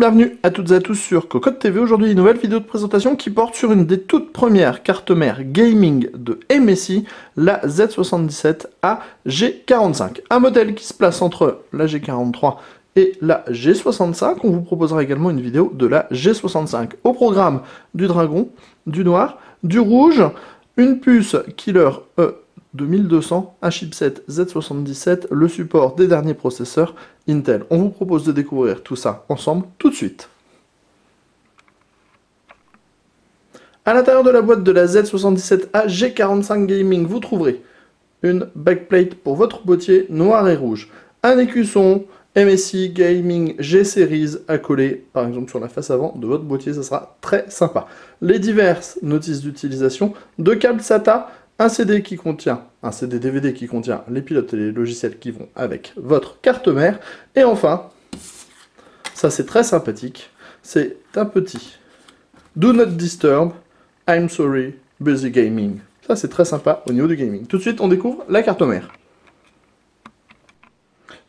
bienvenue à toutes et à tous sur Cocotte TV. Aujourd'hui, une nouvelle vidéo de présentation qui porte sur une des toutes premières cartes mères gaming de MSI, la Z77AG45. Un modèle qui se place entre la G43 et la G65. On vous proposera également une vidéo de la G65. Au programme du dragon, du noir, du rouge, une puce Killer E2200, un chipset Z77, le support des derniers processeurs Intel. On vous propose de découvrir tout ça ensemble tout de suite. À l'intérieur de la boîte de la Z77AG45 Gaming, vous trouverez une backplate pour votre boîtier noir et rouge, un écusson MSI Gaming G-Series à coller par exemple sur la face avant de votre boîtier, ça sera très sympa. Les diverses notices d'utilisation, deux câbles SATA, un CD qui contient, un CD DVD qui contient les pilotes et les logiciels qui vont avec votre carte mère, et enfin, ça c'est très sympathique, c'est un petit Do Not Disturb, I'm Sorry, Busy Gaming. Ça c'est très sympa au niveau du gaming. Tout de suite on découvre la carte mère.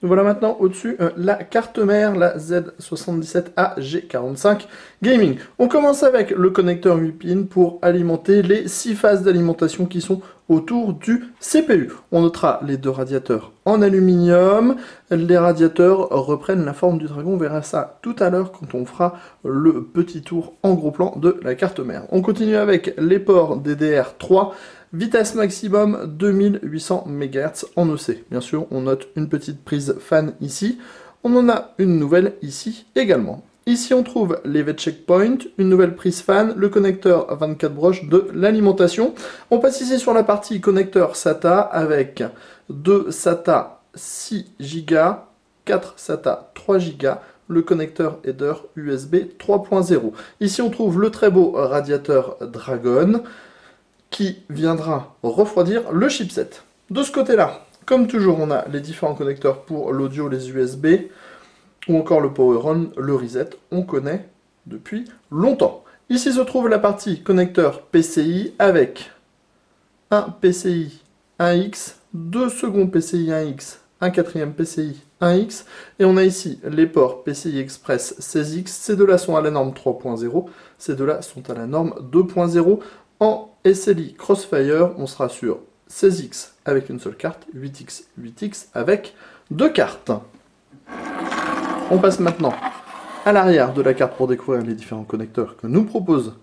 Nous voilà maintenant au-dessus la carte mère, la Z77AG45 Gaming. On commence avec le connecteur 8 pins pour alimenter les 6 phases d'alimentation qui sont autour du CPU. On notera les deux radiateurs en aluminium. Les radiateurs reprennent la forme du dragon. On verra ça tout à l'heure quand on fera le petit tour en gros plan de la carte mère. On continue avec les ports DDR3. Vitesse maximum 2800 MHz en EC. Bien sûr, on note une petite prise fan ici. On en a une nouvelle ici également. Ici, on trouve les V-Checkpoint, une nouvelle prise fan, le connecteur 24 broches de l'alimentation. On passe ici sur la partie connecteur SATA avec 2 SATA 6 Go, 4 SATA 3 Go, le connecteur header USB 3.0. Ici, on trouve le très beau radiateur Dragon qui viendra refroidir le chipset. De ce côté-là, comme toujours, on a les différents connecteurs pour l'audio, les USB, ou encore le Power On, le Reset, on connaît depuis longtemps. Ici se trouve la partie connecteur PCI avec un PCI 1X, deux seconds PCI 1X, un quatrième PCI 1X, et on a ici les ports PCI Express 16X, ces deux-là sont à la norme 3.0, ces deux-là sont à la norme 2.0. En SLI Crossfire, on sera sur 16X avec une seule carte, 8X, 8X avec deux cartes. On passe maintenant à l'arrière de la carte pour découvrir les différents connecteurs que nous propose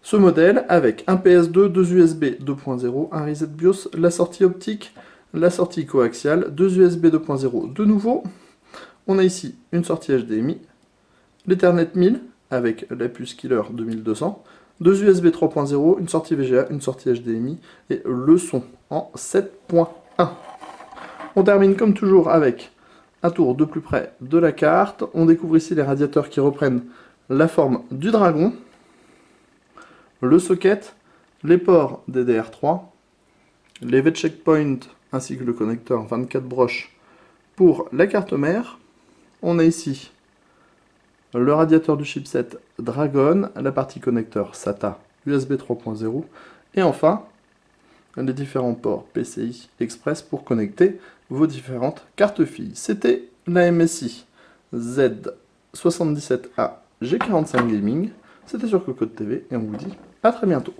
ce modèle avec un PS2, deux USB 2.0, un reset BIOS, la sortie optique, la sortie coaxiale, deux USB 2.0 de nouveau. On a ici une sortie HDMI, l'Ethernet 1000 avec la puce Killer 2200, deux USB 3.0, une sortie VGA, une sortie HDMI et le son en 7.1. On termine comme toujours avec un tour de plus près de la carte. On découvre ici les radiateurs qui reprennent la forme du dragon, le socket, les ports DDR3, les V-Checkpoint ainsi que le connecteur 24 broches pour la carte mère. On a ici le radiateur du chipset Dragon, la partie connecteur SATA USB 3.0 et enfin les différents ports PCI Express pour connecter vos différentes cartes filles. C'était la MSI Z77AG45 Gaming, c'était sur Cocotte TV et on vous dit à très bientôt.